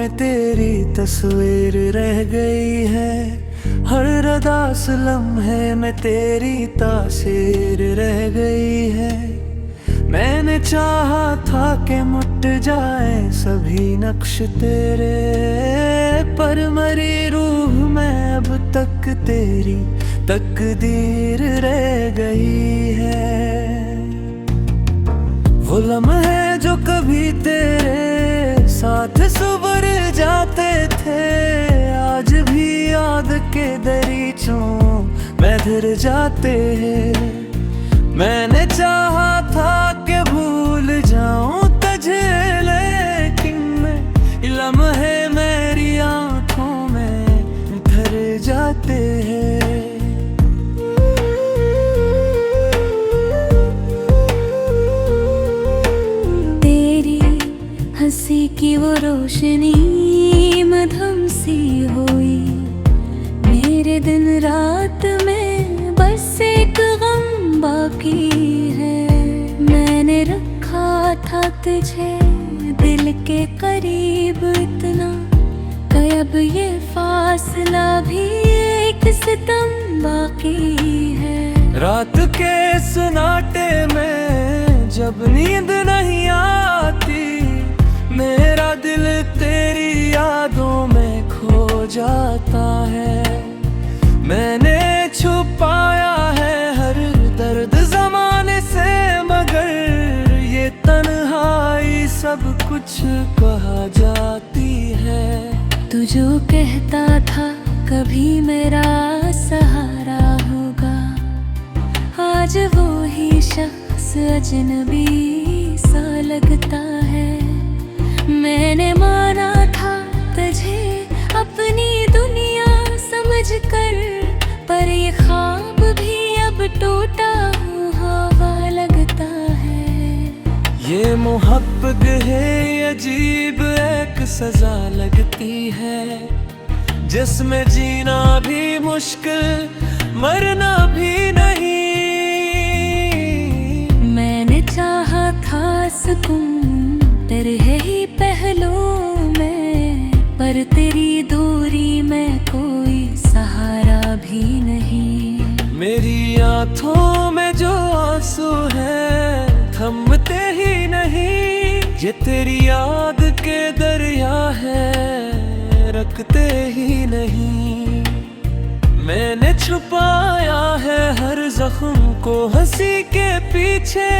में तेरी तस्वीर रह गई है। हर रदास लम्हे में तेरी तासीर रह गई है। मैंने चाहा था कि मुट जाए सभी नक्श तेरे, पर मरी रूह में अब तक तेरी तकदीर रह गई है। वो लम्हे जो कभी तेरे साथ सुबर जाते थे, आज भी याद के दरीचों में धर जाते हैं। मैंने चाहा था कि भूल जाऊं तुझे, लेकिन लम्हे मेरी आंखों में धर जाते हैं। तेरी हंसी की वो रोशनी मधुम सी हुई, मेरे दिन रात में बस एक गम बाकी है। मैंने रखा था तुझे दिल के करीब इतना, कि अब ये फासला भी एक सितम बाकी है। रात के सन्नाटे में जब नींद नहीं आती, मेरा दिल तेरी यादों में खो जाता है। मैंने छुपाया है हर दर्द ज़माने से, मगर ये तन्हाई सब कुछ कहा जाती है। तू जो कहता था कभी मेरा सहारा होगा, आज वो ही शख्स अजनबी सा लगता है। मैंने माना था तुझे अपनी दुनिया समझकर, पर ये ख्वाब भी अब टूटा हुआ लगता है। ये मोहब्बत है अजीब एक सजा लगती है, जिसमें जीना भी मुश्किल मरना भी नहीं। मैंने चाहा था सुकून तेरे ही पहलुओं में, पर तेरी दूरी में कोई सहारा भी नहीं। मेरी आंखों में जो आंसू है थमते ही नहीं, ये तेरी याद के दरिया है रखते ही नहीं। मैंने छुपाया है हर जख्म को हंसी के पीछे,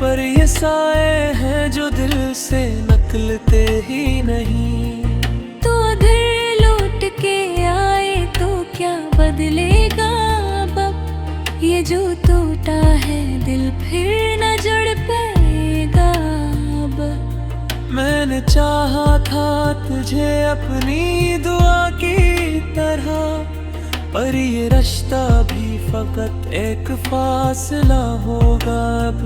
पर ये साए हैं जो दिल से निकलते ही नहीं। तो अगर लौट के आए तो क्या बदलेगा अब, ये जो टूटा है दिल फिर न जुड़ पाएगा अब। मैंने चाहा था तुझे अपनी दुआ की तरह, पर ये रिश्ता भी फकत एक फासला होगा अब।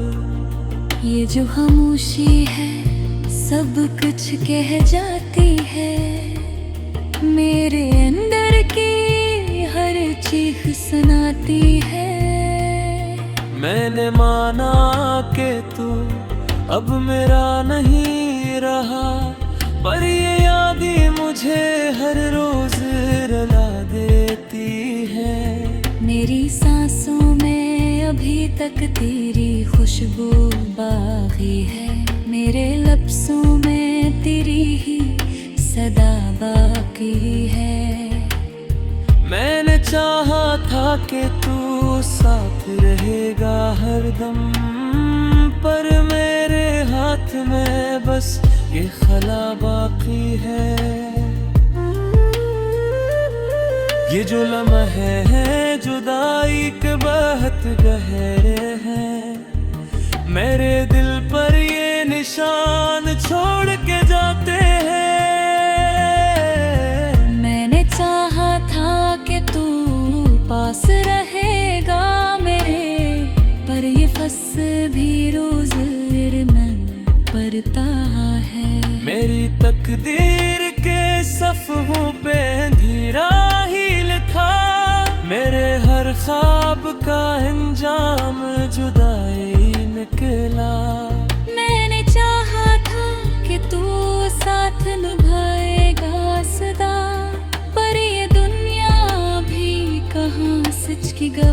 ये जो खामोशी है सब कुछ कह जाती है, मेरे अंदर की हर चीख सुनाती है। मैंने माना कि तू अब मेरा नहीं रहा, पर ये यादें मुझे हर रोज रुला देती है। मेरी सांसों में अभी तक तेरी खुशबू बाकी है, मेरे लफ्ज़ों में तेरी ही सदा बाकी है। मैंने चाहा था कि तू साथ रहेगा हरदम, पर मेरे हाथ में बस ये खला बाकी है। ये जो लम्हे हैं जुदाई के बहुत गहरे हैं, मेरे दिल पर ये निशान छोड़ के जाते हैं। मैंने चाहा था कि तू पास रहेगा मेरे, पर ये फंस भी रोज मन पड़ता है। मेरी तकदीर के सफ़हों पे अंधेरा ही लिखा, मेरे हर ख्वाब का अंजाम जुदाई निकला। मैंने चाहा था कि तू साथ निभा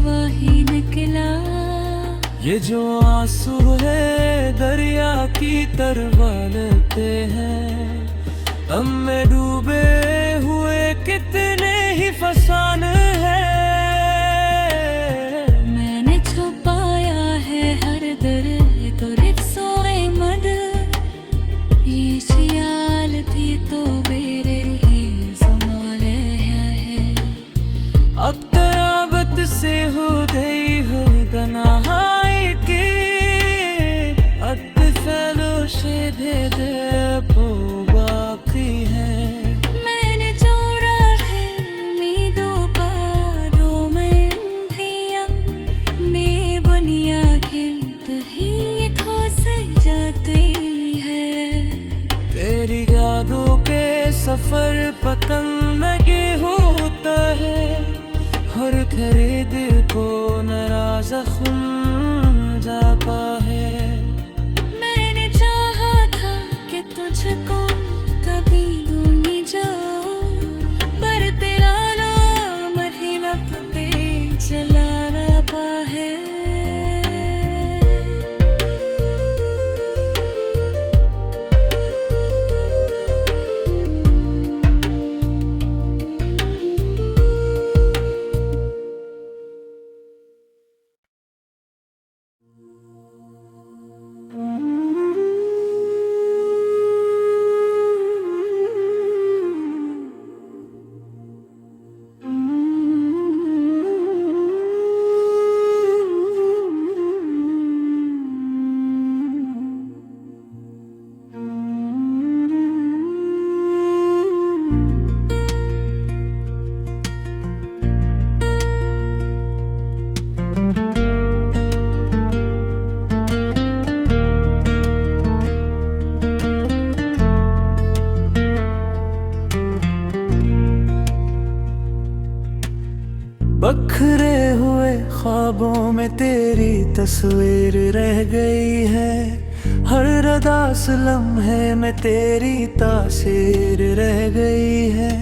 हुआ ही निकला। ये जो आंसू है दरिया की तरवालते हैं, हम में डूबे हुए कितने ही फसान है। मैंने छुपाया है हर दर्द और एक सोए मद, ये ख्याल थी तो मेरे ही ज़माने है। अब तराबत से हो गई हो तन्हाई की, अब फैलो से दे दे वो बाकी है। मैंने जोड़ा है उम्मीदों का दो मेंढियां, बेबुनिया गिरत ही खस जाती है। तेरी यादों के सफर पतंग में ये होता है, हर खरीद को नाराज खून जाता है। मैंने चाहा था कि तुझको कभी दूंगी जो, पर तेरा नाम ही लब पे चला रहा है। बखरे हुए ख्वाबों में तेरी तस्वीर रह गई है, हर रदास लम्हे में तेरी तासीर रह गई है।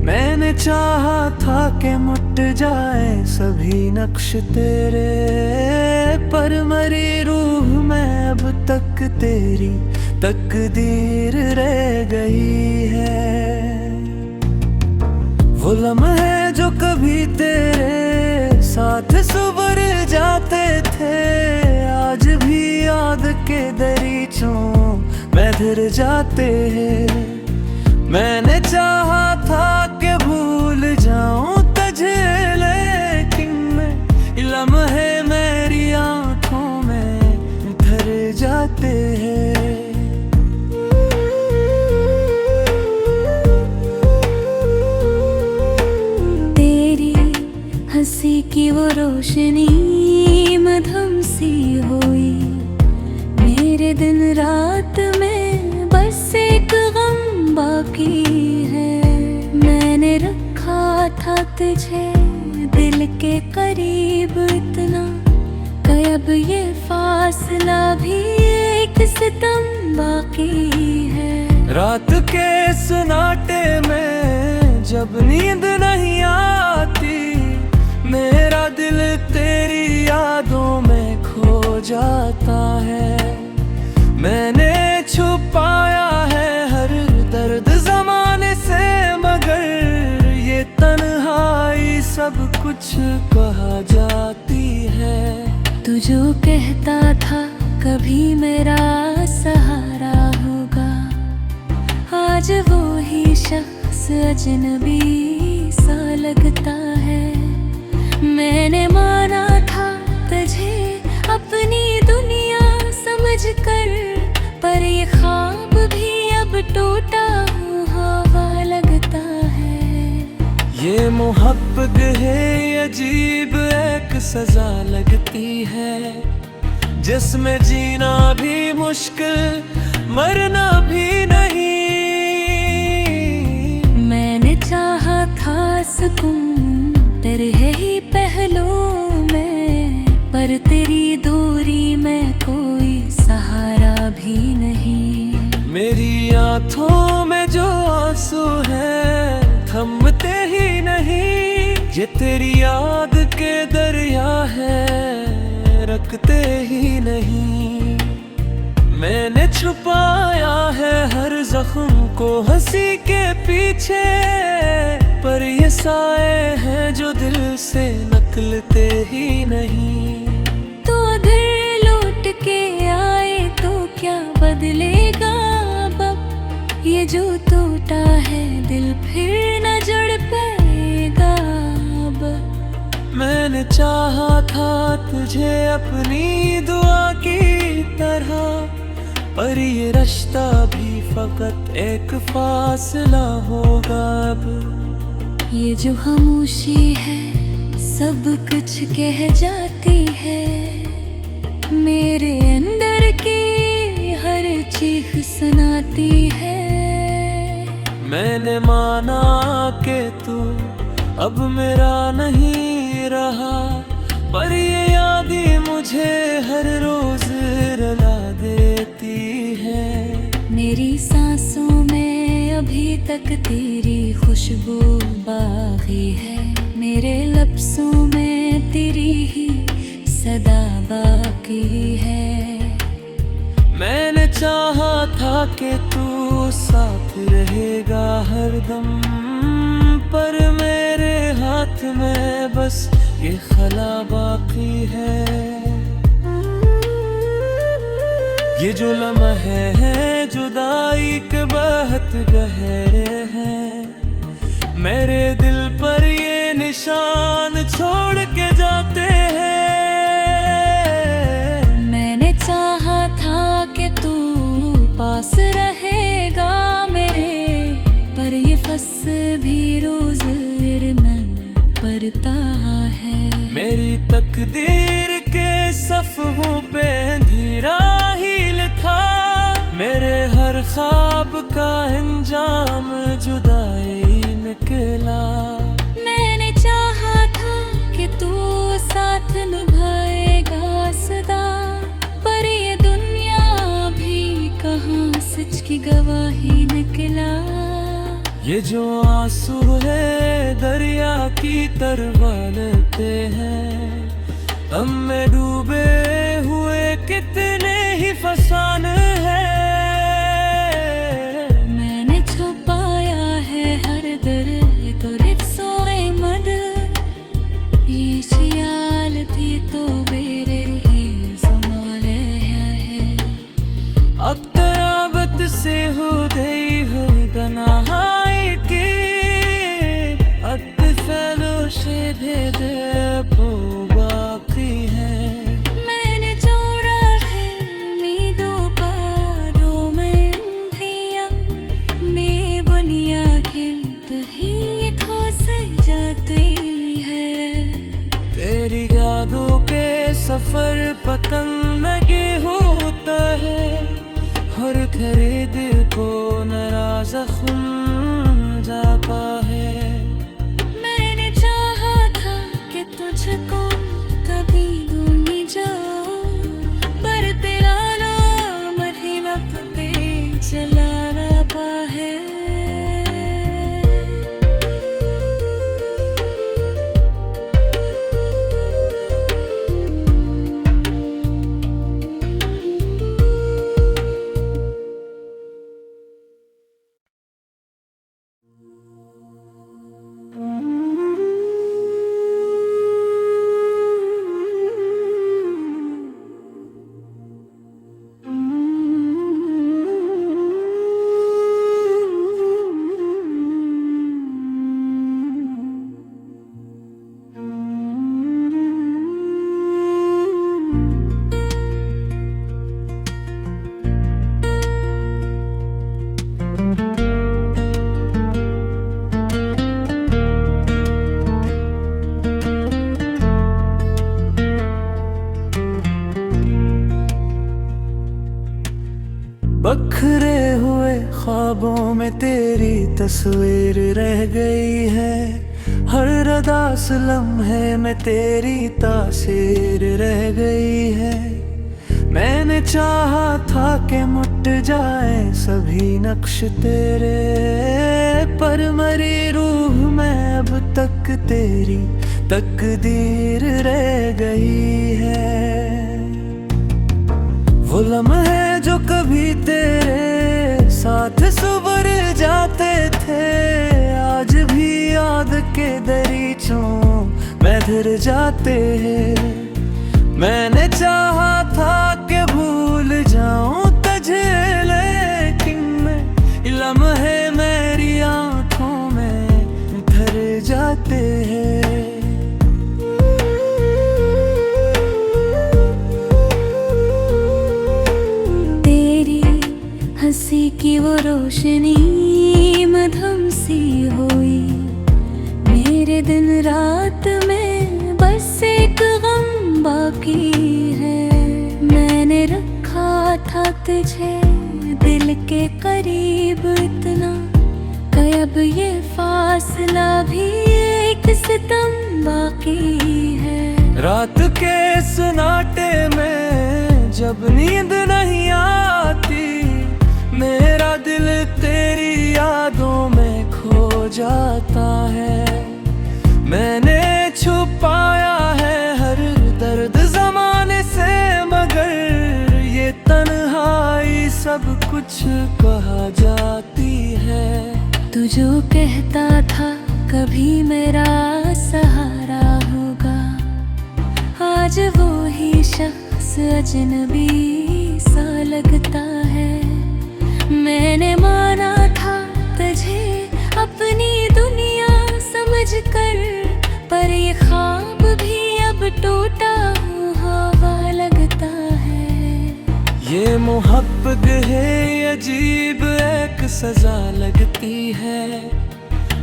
मैंने चाहा था कि मुट जाए सभी नक्श तेरे, पर मरी रूह में अब तक तेरी तकदीर रह गई है। वो लम्हे जो कभी तेरे साथ सुबर जाते थे, आज भी याद के दरीचों में धर जाते हैं। मैंने चाहा था कि भूल जाऊं तुझे, लेकिन लम्हे मेरी आंखों में धर जाते हैं। हंसी की वो रोशनी मधुम सी हुई, मेरे दिन रात में बस एक गम बाकी है। मैंने रखा था तुझे दिल के करीब इतना, कि अब ये फासला भी एक सितम बाकी है। रात के सन्नाटे में जब नींद नहीं आती, मेरा दिल तेरी यादों में खो जाता है। मैंने छुपाया है हर दर्द ज़माने से, मगर ये तन्हाई सब कुछ कहा जाती है। तू जो कहता था कभी मेरा सहारा होगा, आज वो ही शख्स अजनबी सा लगता है। मैंने माना था तुझे अपनी दुनिया समझकर, पर ये ख्वाब भी अब टूटा हुआ लगता है। ये मोहब्बत है अजीब एक सजा लगती है, जिसमें जीना भी मुश्किल मरना भी नहीं। मैंने चाहा था सुकून तेरे ही पहलुओं में, पर तेरी दूरी में कोई सहारा भी नहीं। मेरी आँखों में जो आंसू है थमते ही नहीं, ये तेरी याद के दरिया है, रखते ही नहीं। मैंने छुपाया है हर जख्म को हंसी के पीछे, पर ये साए हैं जो दिल से निकलते ही नहीं। तो दिल लौट के आए तो क्या बदलेगा अब, ये जो टूटा है दिल फिर न जुड़ पाएगा अब। मैंने चाहा था तुझे अपनी दुआ की तरह, पर ये रिश्ता भी फकत एक फासला होगा अब। ये जो खामोशी है सब कुछ कह जाती है, मेरे अंदर की हर चीख सुनाती है। मैंने माना कि तू अब मेरा नहीं रहा, पर ये यादें मुझे हर रोज रुला देती है। मेरी सांसों में अभी तक तेरी खुशबू बाकी है, मेरे लफ्ज़ों में तेरी ही सदा बाकी है। मैंने चाहा था कि तू साथ रहेगा हरदम, पर मेरे हाथ में बस ये खला बाकी है। ये जो लम्हे हैं जुदाई के बहुत गहरे हैं, मेरे दिल पर ये निशान छोड़ के जाते हैं। मैंने चाहा था कि तू पास रहेगा मेरे, पर ये फसल भी रोज मन पड़ता है। मेरी तकदीर के सफ़ों पे अंधेरा ही लिखा, मेरे हर ख्वाब का अंजाम जुदाई निकला। मैंने चाहा था कि तू साथ निभाएगा सदा, पर ये दुनिया भी कहाँ सच की गवाही निकला। ये जो आंसू है दरिया की तरवालते हैं, हम में डूबे हुए कितने ही फसान है। मैंने छुपाया है हर दर्द तो रिक्सोए मद, ये ख्याल थी तो मेरे ही ज़माने है। अब तराबत से हो गई हो तन्हाई की, अब फैलोशे भेद वो बाकी है। मैंने जोड़ा है उम्मीदों का दो में अंधिया, मैं बुनिया गिरत ही ठोस जाती है। तेरी यादों के सफर पतंग में होता है, हर खरीद को नाराज खून जाता है। मैंने चाहा था कि तुझको कभी दूंगी जाओ, पर तेरा नाम ही वक्त पे चला रहा है। बखरे हुए ख्वाबों में तेरी तस्वीर रह गई है, हर रदास लम्हे में तेरी तासीर रह गई है। मैंने चाहा था कि मुट जाए सभी नक्श तेरे, पर मरी रूह में अब तक तेरी तकदीर रह गई है। वो लम्हे जो कभी तेरे साथ सुबर जाते थे, आज भी याद के दरीचों में धर जाते हैं। मैंने चाहा था कि भूल जाऊं तुझे, लेकिन लम्हे मेरी आंखों में धर जाते हैं। तेरी हंसी की वो रोशनी मधुम सी हुई, मेरे दिन रात में बस एक गम बाकी है। मैंने रखा था तुझे दिल के करीब इतना, कि अब ये फासला भी एक सितम बाकी है। रात के सन्नाटे में जब नींद नहीं आती, मेरा दिल तेरी यादों में खो जाता है। मैंने छुपाया है हर दर्द ज़माने से, मगर ये तन्हाई सब कुछ कहा जाती है। तू जो कहता था कभी मेरा सहारा होगा, आज वो ही शख्स अजनबी सा लगता है। मैंने माना था तुझे अपनी दुनिया समझकर, पर ये ख्वाब भी अब टूटा हुआ लगता है। ये मोहब्बत है अजीब एक सजा लगती है,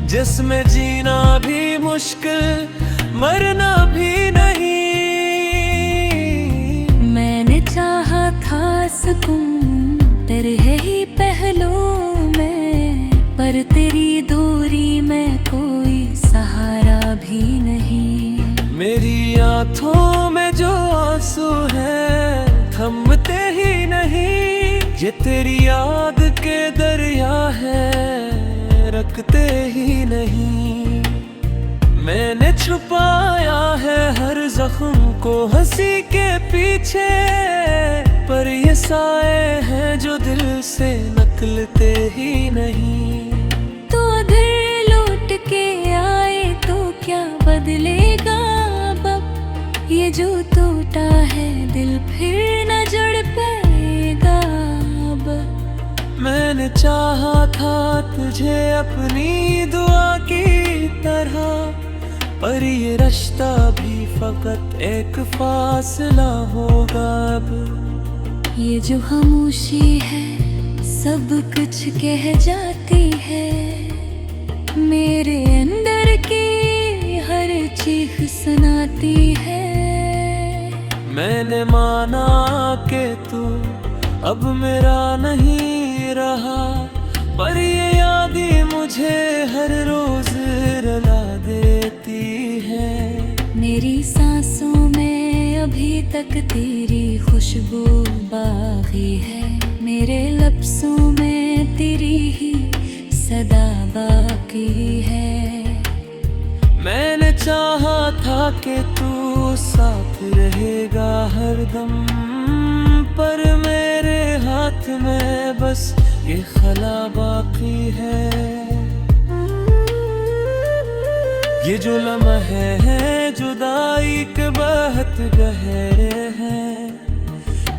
जिसमें जीना भी मुश्किल मरना भी नहीं। मैंने चाहा था सुकून तेरे ही पहलुओं में, पर तेरी दूरी में कोई सहारा भी नहीं। मेरी आंखों में जो आंसू है थमते ही नहीं, ये तेरी याद के दरिया है रखते ही नहीं। मैंने छुपाया है हर जख्म को हंसी के पीछे, पर ये साए हैं जो दिल से निकलते ही नहीं। तो अगर लौट के आए तो क्या बदलेगा अब, ये जो टूटा है दिल फिर न जुड़ पाएगा अब। मैंने चाहा था तुझे अपनी दुआ की तरह, पर ये रिश्ता भी फकत एक फासला होगा अब। ये जो खामोशी है सब कुछ कह जाती है, मेरे अंदर की हर चीख सुनाती है। मैंने माना कि तू अब मेरा नहीं रहा, पर ये यादें मुझे हर रोज रुला देती है। मेरी सांसों में अभी तक तेरी खुशबू बाकी है, मेरे लफ्ज़ों में तेरी ही सदा बाकी है। मैंने चाहा था कि तू साथ रहेगा हरदम, पर मेरे हाथ में बस ये खला बाकी है। ये जो लम्हे हैं जुदाई के बहुत गहरे हैं,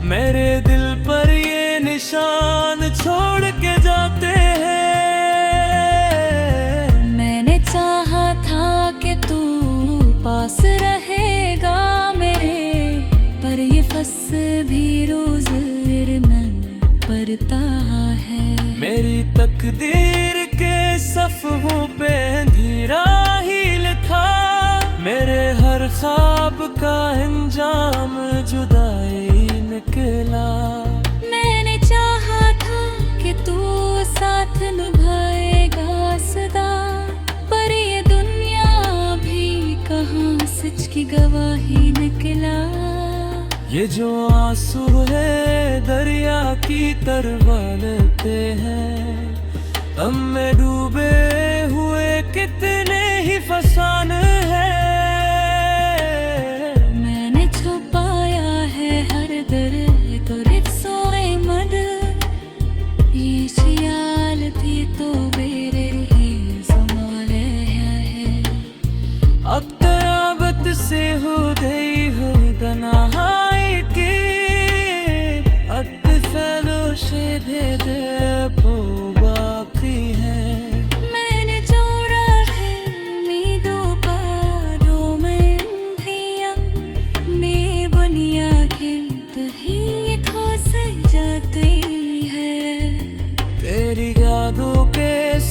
मेरे दिल पर ये निशान छोड़ के जाते हैं। मैंने चाहा था कि तू पास रहेगा मेरे, पर ये फसल भी रोज मन पड़ता है। मेरी तकदीर के सफ़हों पे अंधेरा ही लिखा, मेरे हर ख्वाब का अंजाम जुदाई निकला। मैंने चाहा था कि तू साथ निभाएगा सदा, पर ये दुनिया भी कहाँ सच की गवाही निकला। ये जो आंसू है दरिया की तरवालते हैं, हम में डूबे हुए कितने ही फसान हैं।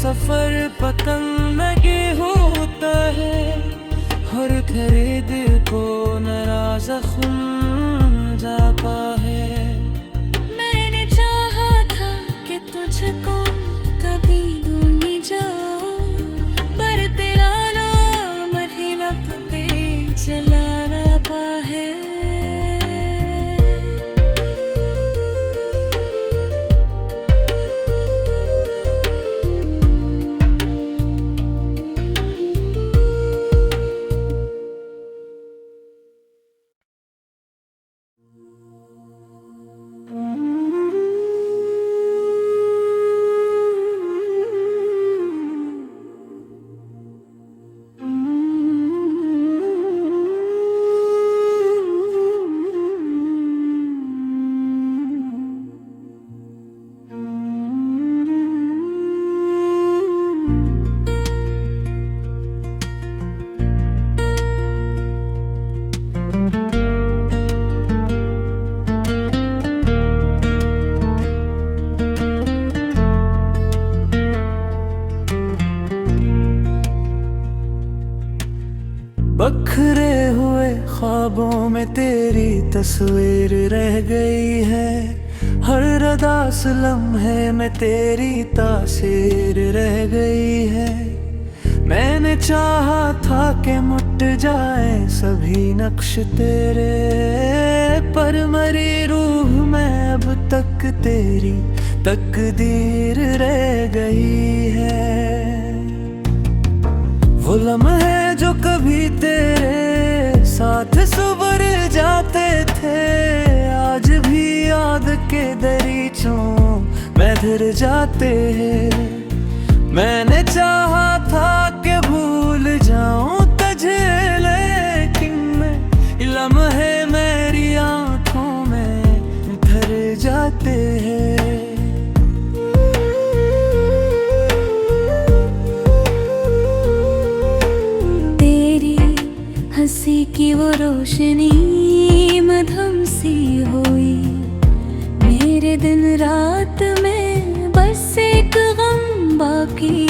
सफर पतंग में होता है, हर तेरे दिल को नाराज जख्म जाता है। मैंने चाहा था कि तुझको कभी दूंगी जाओ, पर तेरा नाम ही लब पे चला रहा है। बखरे हुए ख्वाबों में तेरी तस्वीर रह गई है, हर रदास लम्हे में तेरी तासीर रह गई है। मैंने चाहा था कि मुट जाए सभी नक्श तेरे, पर मरी रूह में अब तक तेरी तकदीर रह गई है। वो लम्हे जो कभी तेरे साथ सुबर जाते थे, आज भी याद के दरीचों में धर जाते हैं। मैंने चाहा था कि भूल जाऊं तुझे, लेकिन मैं लम्हे मेरी आंखों में धर जाते हैं। हंसी की वो रोशनी मधुम सी हुई, मेरे दिन रात में बस एक गम बाकी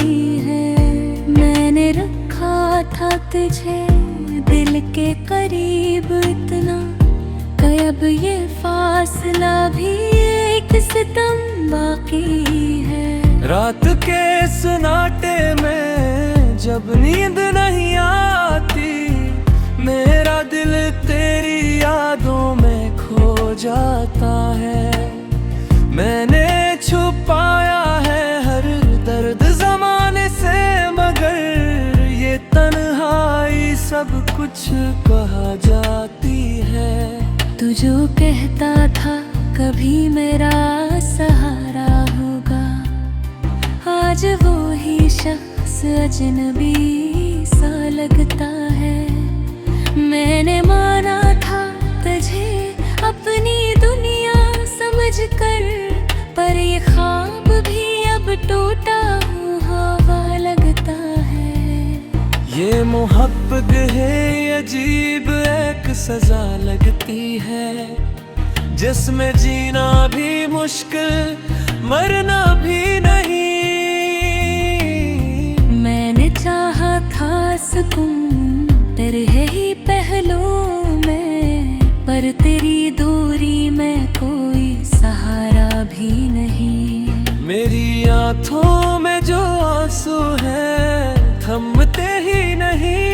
है। मैंने रखा था तुझे दिल के करीब इतना, कब ये फासला भी एक सितम बाकी है। रात के सन्नाटे में जब नींद नहीं आती, मेरा दिल तेरी यादों में खो जाता है। मैंने छुपाया है हर दर्द ज़माने से, मगर ये तन्हाई सब कुछ कहा जाती है। तू जो कहता था कभी मेरा सहारा होगा, आज वो ही शख्स अजनबी सा लगता है। मैंने माना था तुझे अपनी दुनिया समझकर, पर ये ख्वाब भी अब टूटा हुआ लगता है। ये मोहब्बत है अजीब एक सजा लगती है, जिसमें जीना भी मुश्किल मरना भी नहीं। मैंने चाहा था सुकून तेरे ही पहलुओं में, पर तेरी दूरी में कोई सहारा भी नहीं। मेरी आँखों में जो आंसू है थमते ही नहीं,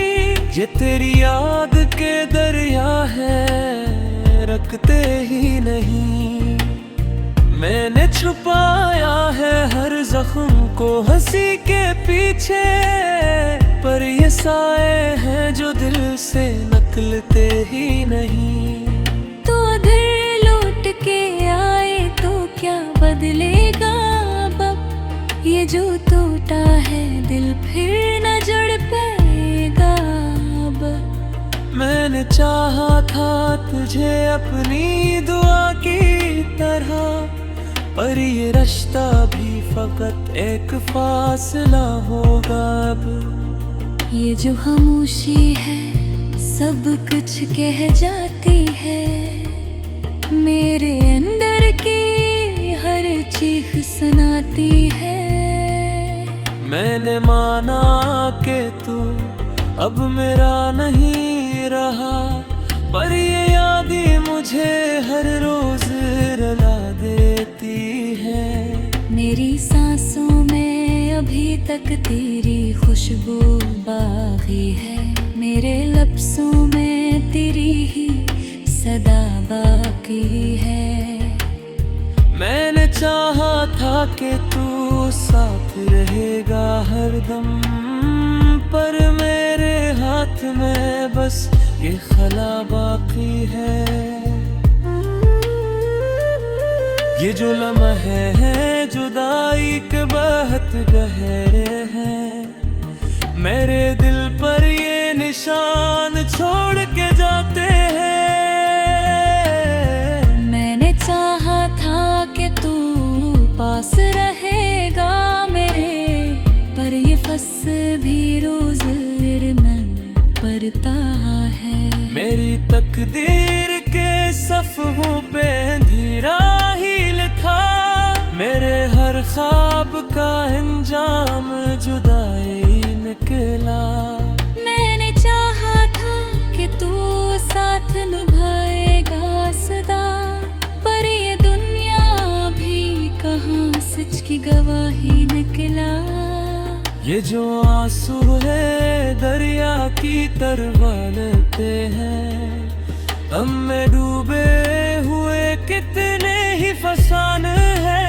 ये तेरी याद के दरिया है रखते ही नहीं। मैंने छुपाया है हर जख्म को हंसी के पीछे, पर ये साए हैं जो दिल से निकलते ही नहीं। तो अगर लौट के आए तो क्या बदलेगा अब, ये जो टूटा है दिल फिर न जुड़ पाएगा अब। मैंने चाहा था तुझे अपनी दुआ की तरह, पर ये रिश्ता भी फकत एक फासला होगा अब। ये जो खामोशी है सब कुछ कह जाती है, मेरे अंदर की हर चीख सुनाती है। मैंने माना कि तू अब मेरा नहीं रहा, पर ये यादें मुझे हर रोज रुला देती है। मेरी सांसों में अभी तक तेरी खुशबू बाकी है, मेरे लफ्ज़ों में तेरी ही सदा बाकी है। मैंने चाहा था कि तू साथ रहेगा हरदम, पर मेरे हाथ में बस ये खला बाकी है। ये जो लम्हे हैं जुदाई के बहुत गहरे हैं, मेरे दिल पर ये निशान छोड़ के जाते हैं। मैंने चाहा था कि तू पास रहेगा मेरे, पर ये फसल भी रोज मन पड़ता है। मेरी तकदीर के सफ़हों पे अंधेरा ही लिखा, मेरे हर ख्वाब का अंजाम जुदाई निकला। मैंने चाहा था कि तू साथ निभाएगा सदा, पर ये दुनिया भी कहाँ सच की गवाही निकला। ये जो आंसू है दरिया की तरवालते हैं, हम में डूबे हुए कितने ही फसान है।